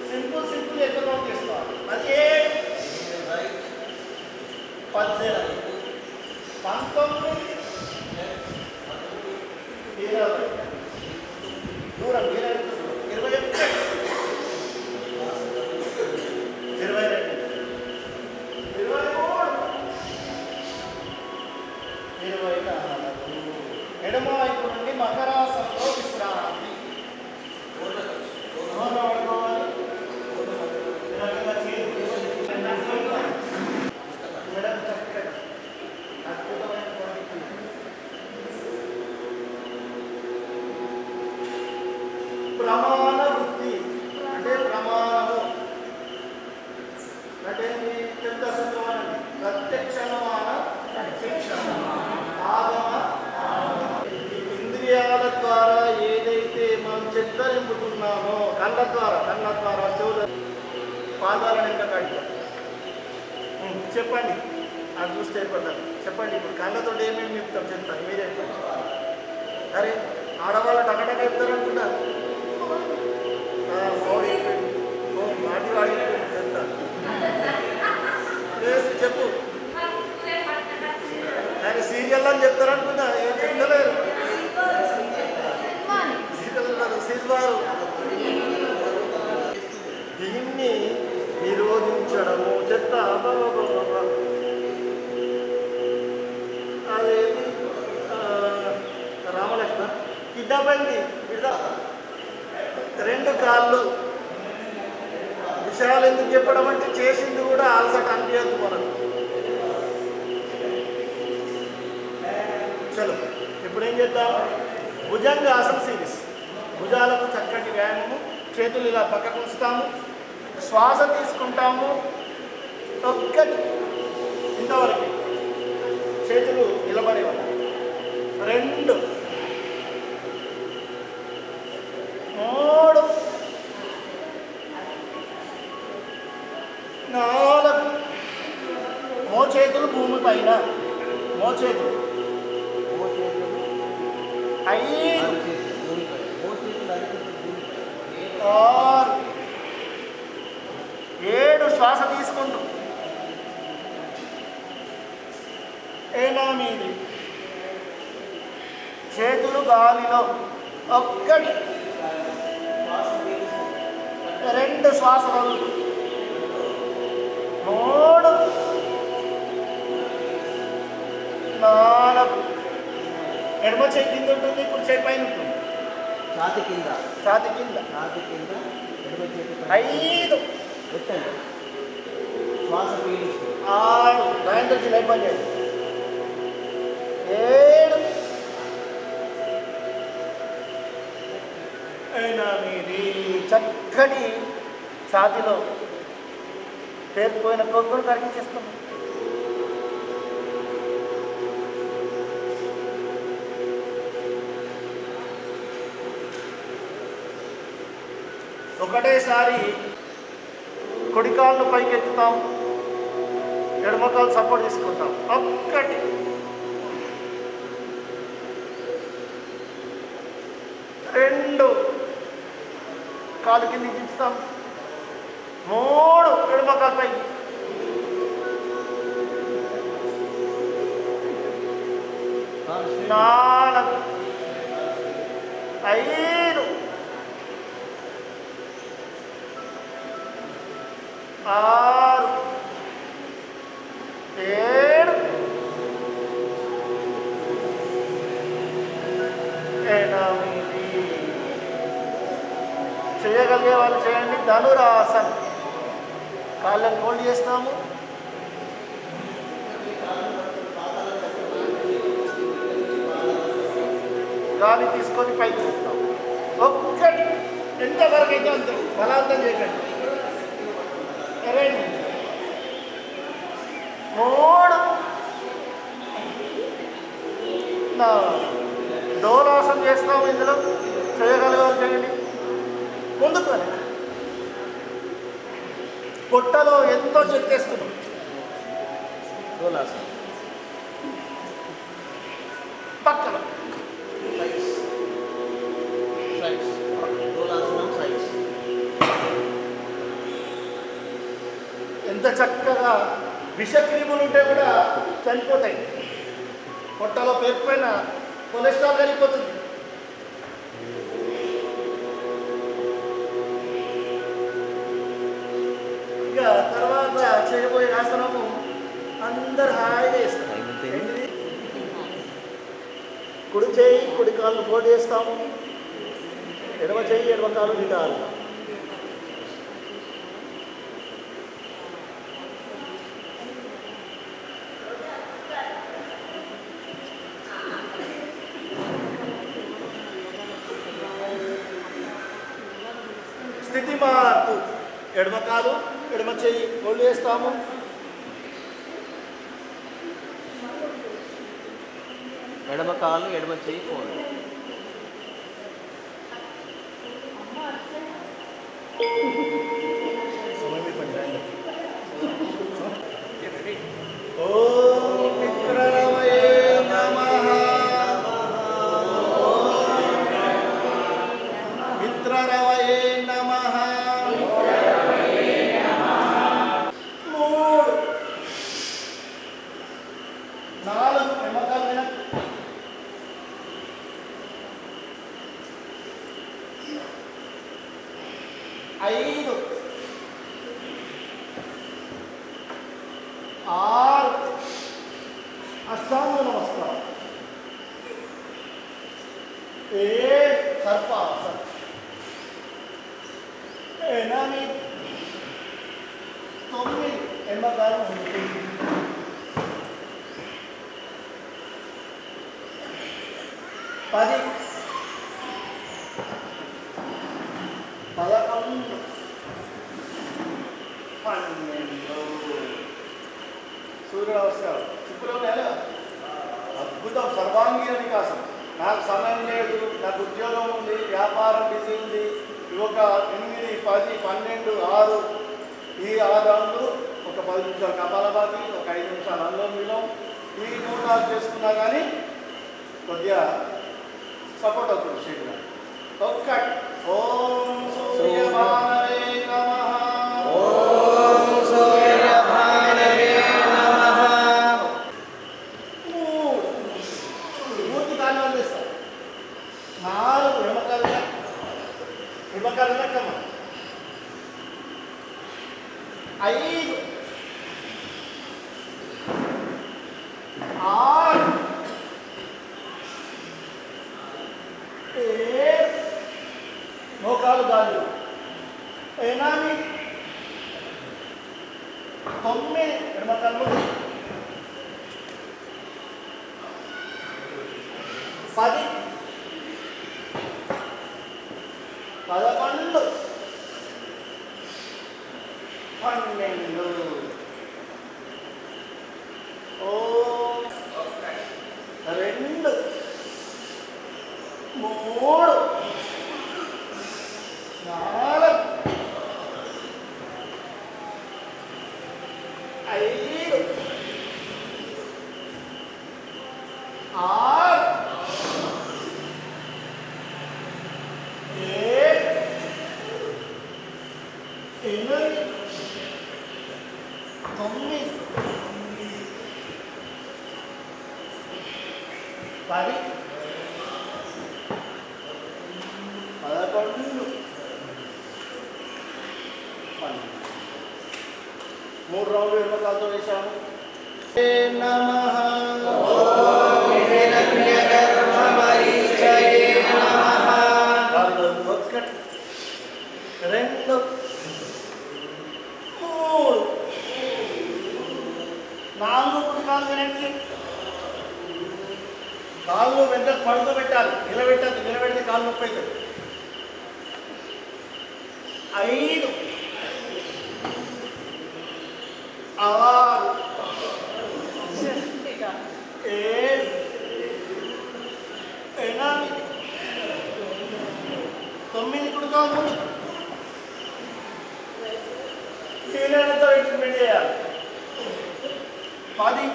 16 సింపుల్ ఎక్కువ నోట్ చేసుకోవాలి. 17 18 19 20 దూరం 21 22 23 24 ఎడమ వైపు నుండి మకరాసనంలో విశ్రాంతి. ప్రమాణ వృత్తి అంటే ప్రమాణము అంటే ప్రత్యక్షమాన ఆగమ. ఇంద్రియాల ద్వారా ఏదైతే మనం చిత్తరింపుతున్నామో కళ్ళ ద్వారా చెవుల పాదాలను ఇంకా కడిగా చెప్పండి, అది చూస్తే అయిపోతారు. చెప్పండి ఇప్పుడు కళ్ళతో ఏమేమి చెప్తాం చెప్తాను, మీరే చెప్పండి. అరే ఆడవాళ్ళు టకటక చెప్తారు అనుకున్నారు, వాడి చెప్తారు. చెప్పు, ఆయన సీరియల్ అని చెప్తారు అనుకున్నా, ఏం చెప్తలేరు. సిల్వారు దీన్ని నిరోధించడము చెత్త. అదేంటి రామలక్ష్మ కిడ్నాప్ అయింది. 2 కాళ్ళు విషయాలు ఎందుకు చెప్పడం అంటే చేసింది కూడా అలసట అనిపించద్దు మనకు. చలో ఇప్పుడు ఏం చేద్దాం, భుజంగాసన సిరీస్. భుజాలకు చక్కటి వ్యాయామము, చేతులు ఇలా పక్కకు ఉంచుతాము, శ్వాస తీసుకుంటాము. ఒక్కటి ఇంతవరకు చేతులు నిలబడేవాళ్ళు. 2 3 4 మోచేతులు భూమి పైన, మోచేతులు 5 6 7 శ్వాస తీసుకుంటూ 8 చేతులు గాలిలో. 1 2 శ్వాసలు 3 4 ఎడమ చేయి కింద ఉంటుంది, కుడి చేయి పైన ఉంటుంది. ఛాతి కింద 5 పెట్టండి. శ్వాస పీలుస్తుంది. 6 గాయంత్రి లైఫ్ 7 చక్కటి ఛాతిలో పేరుపోయిన కొద్దులు కరిగించేస్తున్నాం. ఒకటేసారి కుడి కాళ్ళు పైకి ఎత్తుతాం, ఎడమ కాళ్ళు సపోర్ట్ తీసుకుంటాం. 1 2 కాలు కింద దించుతాం. 3 ఎడమ కాలు పైకి. 4 5 6 7 8 చేయగలిగే వాళ్ళు చేయండి. ధనురాసన్. కాళ్ళని ఫోల్డ్ చేస్తాము. గాలి తీసుకొని పైకి చెప్తాం. 1 ఎంతవరకు అయితే అంత బలవంతం చేయకండి. 2 3 4 డోలాసనం చేస్తాము. ఇందులో చేయగలిగే వాళ్ళు చేయండి. ముందుకు వెళ్ళండి. పొట్టలో ఎంతో చెక్కేస్తున్నాం. గోలాసనం పక్కన సైడ్స్ సైడ్స్ గోలాసనం సైడ్స్. ఎంత చక్కగా విషక్రిములు ఉంటే కూడా చనిపోతాయి. పొట్టలో పేరుకుపోయిన కొలెస్ట్రాల్ కలిగిపోతుంది. ఇక తర్వాత చేయబోయే ఆసనము అందరు హాయిగా చేస్తారు. ఏంటిది? కుడి చేయి కుడి కాళ్ళు పోటీ చేస్తాము, ఎడమ చేయి ఎడమ కాళ్ళు నిటారు. స్థితి మార్పు, ఎడమ కాలు ఎడమ చేయి ఫోల్డ్ చేస్తాము, ఎడమ కాలు ఎడమ చేయి ఫోల్డ్. ఓం మిత్రరవయే నమః. మిత్రరవయే నమః. మూడు నాలుగు ఎమకాలు వెనక్కి. ఐదు ఆరు అష్టాంగ నమస్కారం. ఏడు సర్పాసనం. ఎనిమిది తొమ్మిది ఎమ్మకాలు ఉంటుంది. 10 11 12 సూర్య నమస్కారం. ఇప్పుడు అద్భుతం, సర్వాంగీణ వికాసం. నాకు సమయం లేదు, నాకు ఉద్యోగం ఉంది, వ్యాపారం బిజీ ఉంది, ఒక 8 10 12 6 ఈ 6 రౌండ్లు, ఒక 10 నిమిషాలు కపాలభాతి, ఒక 5 నిమిషాలు అనులోమ విలోమ, ఈ 3 4 చేసుకున్నా కానీ కొద్దిగా సపోర్ట్ అవుతుంది శరీరం. ఒక్కటి ఓం సూర్యభానవే నమః. ఓం సూర్యభానవే నమః. మూర్తి కాళ్ళు అందిస్తారు. 4 ఎమకాలు లెక్కమ్మ. 5 6 7 మోకాలు గాళ్ళు. 8 9 ఎడమ కళ్ళు. 10 11 12 ఓం 2 3 4 5 6 7 8 9 10 11 3 రౌండ్లు ఎడమకాలతో వేశాము. నమః. ఒకటి 2 3 4 కాళ్ళు వెనక్కి. కాళ్ళు వెంట పడుకోబెట్టాలి, నిలబెట్టాలి. నిలబెడితే కాళ్ళు నొప్పి అవుతుంది. 5 6 7 8 9 కుడుతాము. 8 చేయాలి. 10,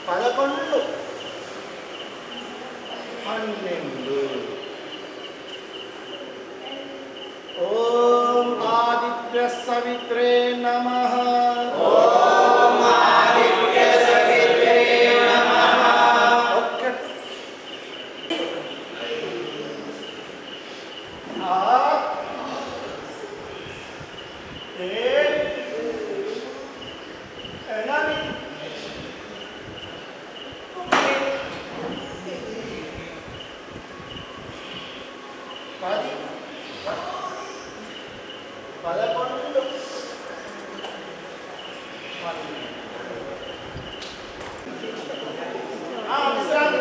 11, 12. ఓం ఆదిత్య సవిత్రే నమః.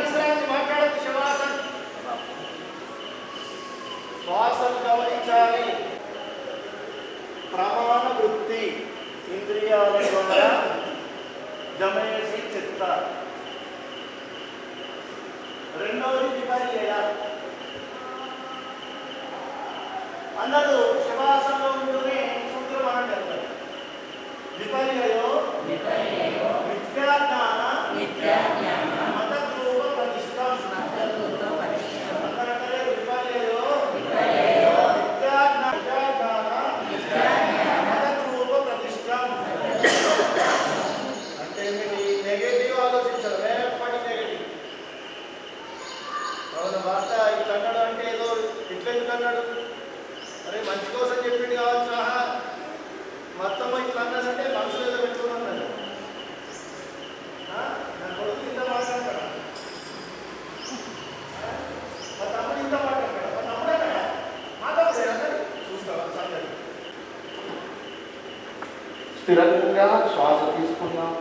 విశ్రాంతి మాట్లాడదు. శవాసన్ శ్వాసను గమనించాలి. ప్రమాణ వృత్తి ఇంద్రియాల ద్వారా జమేసి చిత్త. రెండవది విపరి చేయాలి. అందరూ శవాసంలో ఉంటూనే సూత్రం అనండి. విపర్యయో మిథ్యాజ్ఞాన మతద్రూప ప్రతిష్టం. అందరంటే విపర్యయో మిథ్యాజ్ఞాన మతద్రూప ప్రతిష్టం. అంటే ఏమిటి? నెగటివ్ ఆలోచించాలి. ఎప్పటి నెగటివ్. అవును, భర్త ఇట్లా అన్నాడు అంటే ఏదో ఇట్లెందుకు అన్నాడు? అరే మంచి కోసం చెప్పింది కావచ్చు. మొత్తం ఇట్లా అన్నాడంటే మనసులో ఏదో పెట్టుకున్నాడు. నా కొడుకు ఇంత మాట్లాడతాడా? మా తమ్ముడు ఇంత మాట్లాడతాడా? మా తమ్ముడే కదా మాట్లాడతాడు. చూస్తావా సంగతి? స్థిరంగా శ్వాస తీసుకున్నాం.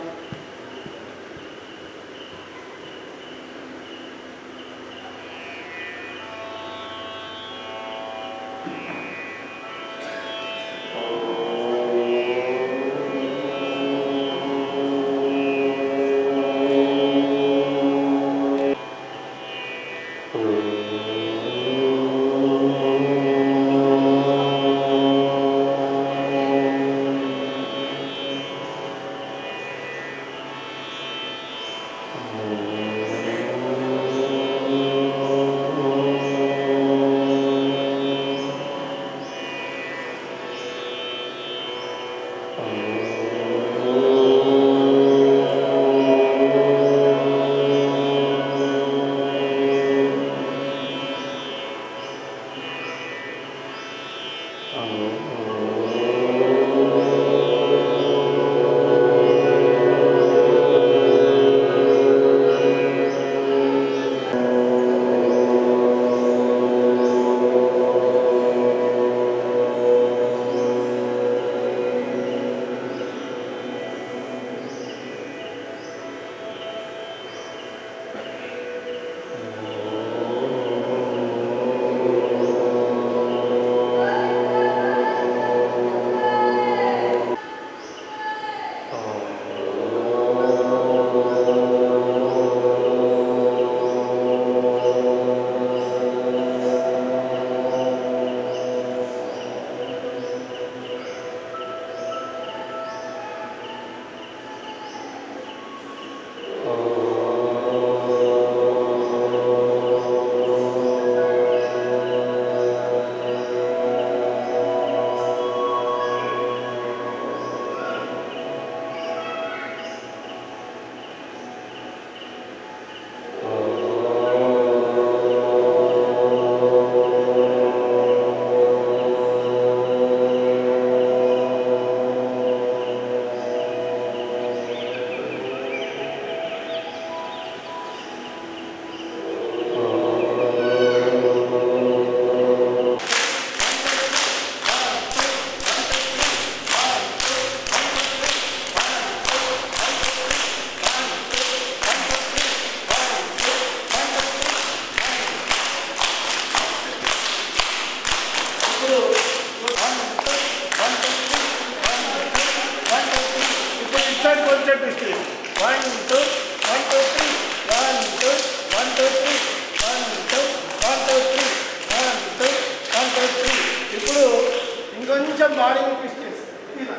మొత్తం బాడీని ట్విస్ట్ చేసి ఇలా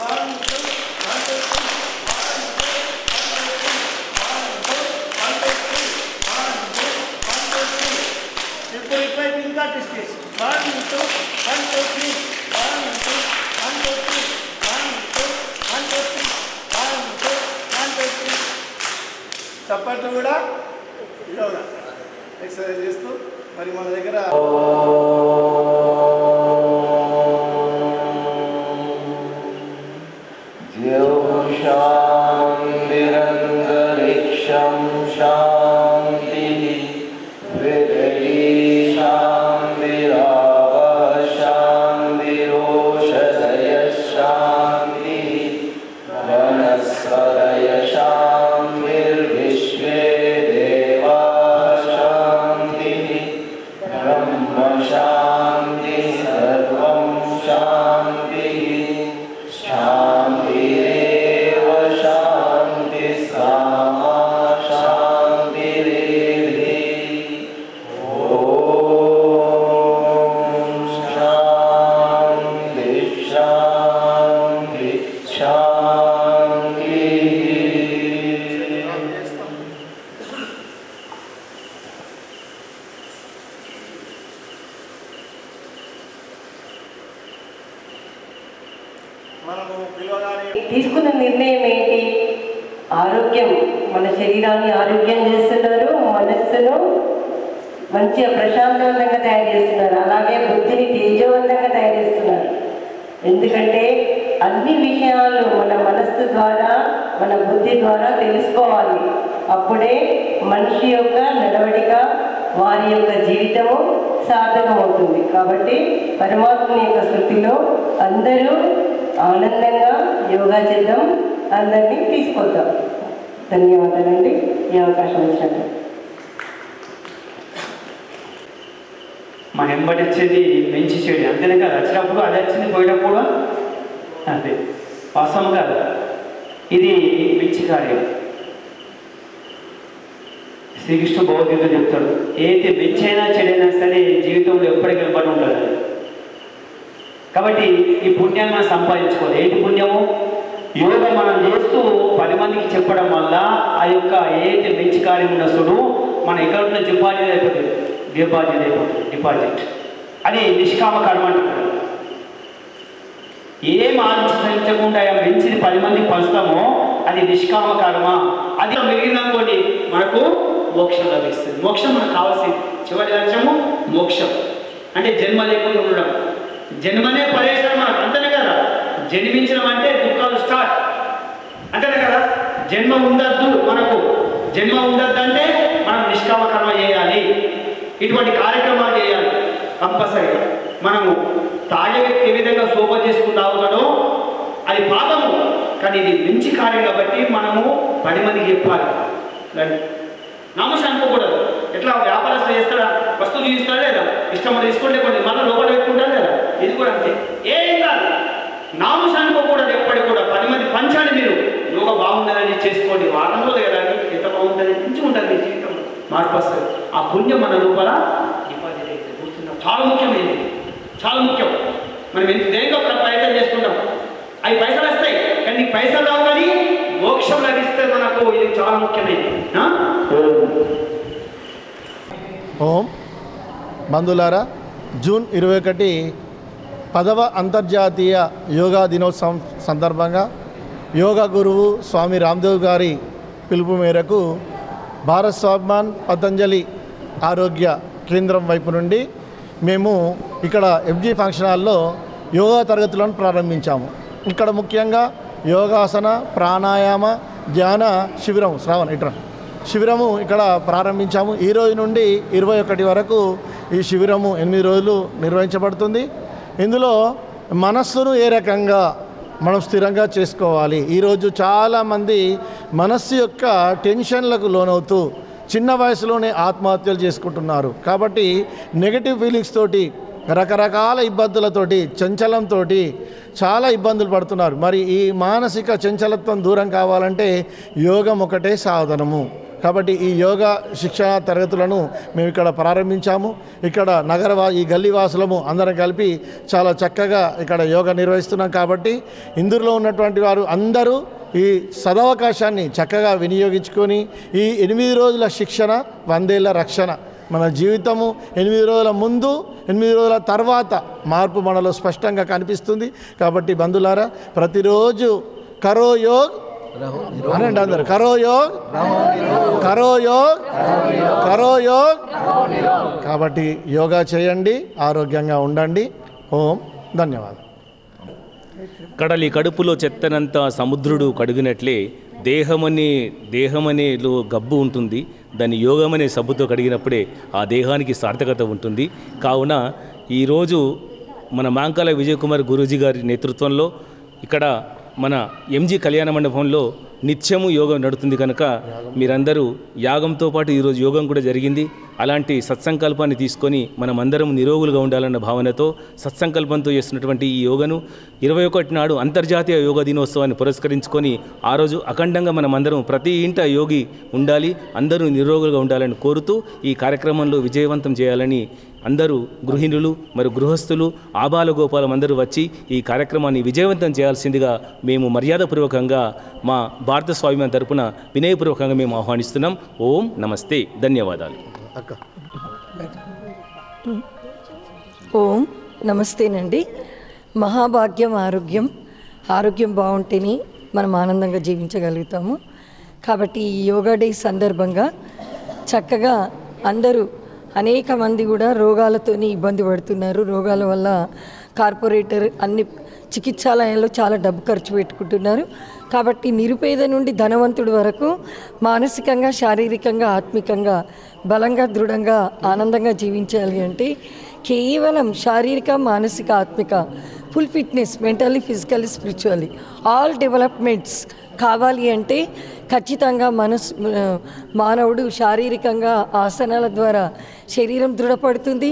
1 2 1 2 3 ఇప్పుడు ఇటువైపు ఇంకా ట్విస్ట్ చేసి 1 2 1 2 3 1 2 1 2 3 1 2 1 2 3 1 2 1 2 3 చప్పట్లు కూడా యోగా ఎక్సర్సైజ్ చేస్తూ మరి మన దగ్గర తీసుకున్న నిర్ణయం ఏంటి? ఆరోగ్యం, మన శరీరాన్ని ఆరోగ్యం చేస్తున్నారు, మనస్సును మంచిగా ప్రశాంతవంతంగా తయారు చేస్తున్నారు, అలాగే బుద్ధిని తేజవంతంగా తయారు చేస్తున్నారు. ఎందుకంటే అన్ని విషయాలు మన మనస్సు ద్వారా, మన బుద్ధి ద్వారా తెలుసుకోవాలి. అప్పుడే మనిషి యొక్క నడవడిక, వారి యొక్క జీవితము సార్థకం అవుతుంది. కాబట్టి పరమాత్మ యొక్క శృతిలో అందరూ ఆనందంగా యోగా చేద్దాం, అందరినీ తీసుకొద్దాం. ధన్యవాదాలండి ఈ అవకాశం ఇచ్చినట్టు. మన ఎంబడి వచ్చేది మంచి చెడు, అంతేనే కదా. వచ్చినప్పుడు అది వచ్చింది, పోయినప్పుడు అదే వాస్తవం కాదు. ఇది మంచి కార్యం. శ్రీకృష్ణ భగవద్గీత చెప్తాడు, ఏదైతే మంచైనా చెడైనా సరే జీవితంలో ఎప్పటికీ నిలబడి ఉంటుంది. కాబట్టి ఈ పుణ్యాన్ని మనం సంపాదించుకోవాలి. ఏంటి పుణ్యము? యోగా మనం చేస్తూ 10 మందికి చెప్పడం వల్ల ఆ యొక్క ఏదైతే మంచి కార్యం ఉన్నప్పుడు మన అకౌంట్లో డిపాజిట్ అయిపోతుంది. డిపాజిట్ అది నిష్కామ కర్మ అంటున్నాడు. ఏం ఆలోచించకుండా మంచిది 10 మందికి పంచుతామో అది నిష్కామ కర్మ. అది మిగిలిననుకోండి మనకు మోక్షం లభిస్తుంది. మోక్షం మనకు కావాల్సింది. చివరి లక్ష్యము మోక్షం, అంటే జన్మ లేకుండా ఉండడం. జన్మనే పరేషాన్ మనకు, అంతేనే కదా. జన్మించడం అంటే దుఃఖాలు స్టార్ట్, అంతేనే కదా. జన్మ ఉండద్దు మనకు. జన్మ ఉండద్దు అంటే మనం నిష్కామ కర్మ చేయాలి, ఇటువంటి కార్యక్రమాలు చేయాలి కంపల్సరీగా. మనము తాగే వ్యక్తి ఏ విధంగా సూపర్ చేసుకుని తాగుతాడో అది పాపము, కానీ ఇది మంచి కార్యం కాబట్టి మనము 10 మందికి చెప్పాలి. నామోషం అనుకోకూడదు. ఎట్లా వ్యాపారస్తులు చేస్తాడా, వస్తువులు చూస్తాడా లేదా, ఇష్టం తీసుకుంటే కొన్ని మళ్ళీ లోపల పెట్టుకుంటాడు లేదా, ఇది కూడా అంతే. ఏం కాదు, నామోషం అనుకోకూడదు. ఎప్పటికి కూడా 10 మంది పంచాలి. మీరు యోగా బాగుంటుందని చేసుకోండి. వారం రోజులు కదా ఎంత బాగుంటుంది, మంచిగా ఉంటుంది మీ జీవితం, మార్పు వస్తుంది. ఆ పుణ్యం మన లోపల డిపాజిట్ అయితే కూర్చున్నాం. చాలా ముఖ్యమైనది, చాలా ముఖ్యం. మనం ఎంత దేనికో ఒక ప్రయత్నం చేసుకుంటాం, అవి పైసలు వస్తాయి, కానీ పైసలు రావు, కానీ మోక్షం లభిస్తే మనకు. ఇది చాలా ముఖ్యమైనది. ఓం బంధువులారా, జూన్ 21 10వ అంతర్జాతీయ యోగా దినోత్సవం సందర్భంగా యోగా గురువు స్వామి రామ్దేవ్ గారి పిలుపు మేరకు భారత్ స్వాభిమాన్ పతంజలి ఆరోగ్య కేంద్రం వైపు నుండి మేము ఇక్కడ FG ఫంక్షన్ హాల్లో యోగా తరగతులను ప్రారంభించాము. ఇక్కడ ముఖ్యంగా యోగాసన, ప్రాణాయామ, ధ్యాన శిబిరం శిబిరము ఇక్కడ ప్రారంభించాము. ఈ రోజు నుండి 21 వరకు ఈ శిబిరము 8 రోజులు నిర్వహించబడుతుంది. ఇందులో మనస్సును ఏ రకంగా మనం స్థిరంగా చేసుకోవాలి. ఈరోజు చాలామంది మనస్సు యొక్క టెన్షన్లకు లోనవుతూ చిన్న వయసులోనే ఆత్మహత్యలు చేసుకుంటున్నారు. కాబట్టి నెగటివ్ ఫీలింగ్స్ తోటి, రకరకాల ఇబ్బందులతోటి, చంచలంతో చాలా ఇబ్బందులు పడుతున్నారు. మరి ఈ మానసిక చంచలత్వం దూరం కావాలంటే యోగం ఒకటే సాధనము. కాబట్టి ఈ యోగా శిక్షణ తరగతులను మేము ఇక్కడ ప్రారంభించాము. ఇక్కడ ఈ గల్లీ వాసులము అందరం కలిపి చాలా చక్కగా ఇక్కడ యోగా నిర్వహిస్తున్నాం. కాబట్టి ఇందులో ఉన్నటువంటి వారు అందరూ ఈ సదవకాశాన్ని చక్కగా వినియోగించుకొని ఈ 8 రోజుల శిక్షణ 100 ఏళ్ల రక్షణ. మన జీవితము 8 రోజుల ముందు 8 రోజుల తర్వాత మార్పు మనలో స్పష్టంగా కనిపిస్తుంది. కాబట్టి బంధులారా, ప్రతిరోజు కరో యోగ్ అనండి అందరు, కరో యోగ్ కరో యోగ్ కరో యోగ్. కాబట్టి యోగా చేయండి, ఆరోగ్యంగా ఉండండి. ఓం ధన్యవాదాలు. కడలి కడుపులో చెత్తనంతా సముద్రుడు కడిగినట్లే దేహమనేలో గబ్బు ఉంటుంది. దాన్ని యోగమనే సబ్బుతో కడిగినప్పుడే ఆ దేహానికి సార్థకత ఉంటుంది. కావున ఈరోజు మన మాంకాల విజయ్ కుమార్ గురూజీ గారి నేతృత్వంలో ఇక్కడ మన ఎంజీ కళ్యాణ మండపంలో నిత్యము యోగం నడుస్తుంది కనుక మీరందరూ యాగంతో పాటు ఈరోజు యోగం కూడా జరిగింది. అలాంటి సత్సంకల్పాన్ని తీసుకొని మనమందరం నిరోగులుగా ఉండాలన్న భావనతో సత్సంకల్పంతో చేస్తున్నటువంటి ఈ యోగను 21 నాడు అంతర్జాతీయ యోగా దినోత్సవాన్ని పురస్కరించుకొని ఆ రోజు అఖండంగా మనమందరం ప్రతి ఇంట యోగి ఉండాలి, అందరూ నిరోగులుగా ఉండాలని కోరుతూ ఈ కార్యక్రమంలో విజయవంతం చేయాలని అందరూ గృహిణులు మరియు గృహస్థులు ఆబాల గోపాలం అందరూ వచ్చి ఈ కార్యక్రమాన్ని విజయవంతం చేయాల్సిందిగా మేము మర్యాదపూర్వకంగా మా భారత స్వామ్యం తరపున వినయపూర్వకంగా మేము ఆహ్వానిస్తున్నాం. ఓం నమస్తే, ధన్యవాదాలు. ఓం నమస్తేనండి. మహాభాగ్యం ఆరోగ్యం బాగుంటేనే మనం ఆనందంగా జీవించగలుగుతాము. కాబట్టి ఈ యోగా డే సందర్భంగా చక్కగా అందరూ అనేక మంది కూడా రోగాలతోని ఇబ్బంది పడుతున్నారు. రోగాల వల్ల కార్పొరేటర్ అన్ని చికిత్సాలయాల్లో చాలా డబ్బు ఖర్చు పెట్టుకుంటున్నారు. కాబట్టి నిరుపేద నుండి ధనవంతుడి వరకు మానసికంగా, శారీరకంగా, ఆత్మికంగా బలంగా, దృఢంగా, ఆనందంగా జీవించాలి అంటే కేవలం శారీరక, మానసిక, ఆత్మిక full fitness, mentally, physically, spiritually all developments కావాలి అంటే ఖచ్చితంగా మానవుడు శారీరకంగా ఆసనాల ద్వారా శరీరం దృఢపడుతుంది,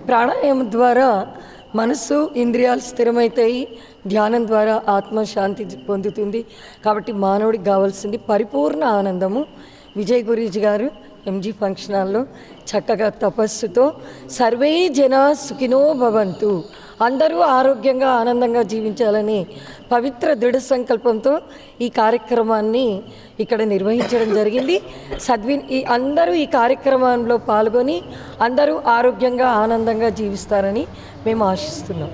ప్రాణాయామం ద్వారా మనస్సు ఇంద్రియాలు స్థిరమవుతాయి, ధ్యానం ద్వారా ఆత్మశాంతి పొందుతుంది. కాబట్టి మానవుడికి కావాల్సింది పరిపూర్ణ ఆనందము. విజయ్ గురూజీ గారు ఎంజీ ఫంక్షన్ హాల్లో చక్కగా తపస్సుతో సర్వే జన సుఖినో భవంతు, అందరూ ఆరోగ్యంగా ఆనందంగా జీవించాలని పవిత్ర దృఢ సంకల్పంతో ఈ కార్యక్రమాన్ని ఇక్కడ నిర్వహించడం జరిగింది. అందరూ ఈ కార్యక్రమంలో పాల్గొని అందరూ ఆరోగ్యంగా ఆనందంగా జీవిస్తారని మేము ఆశిస్తున్నాం.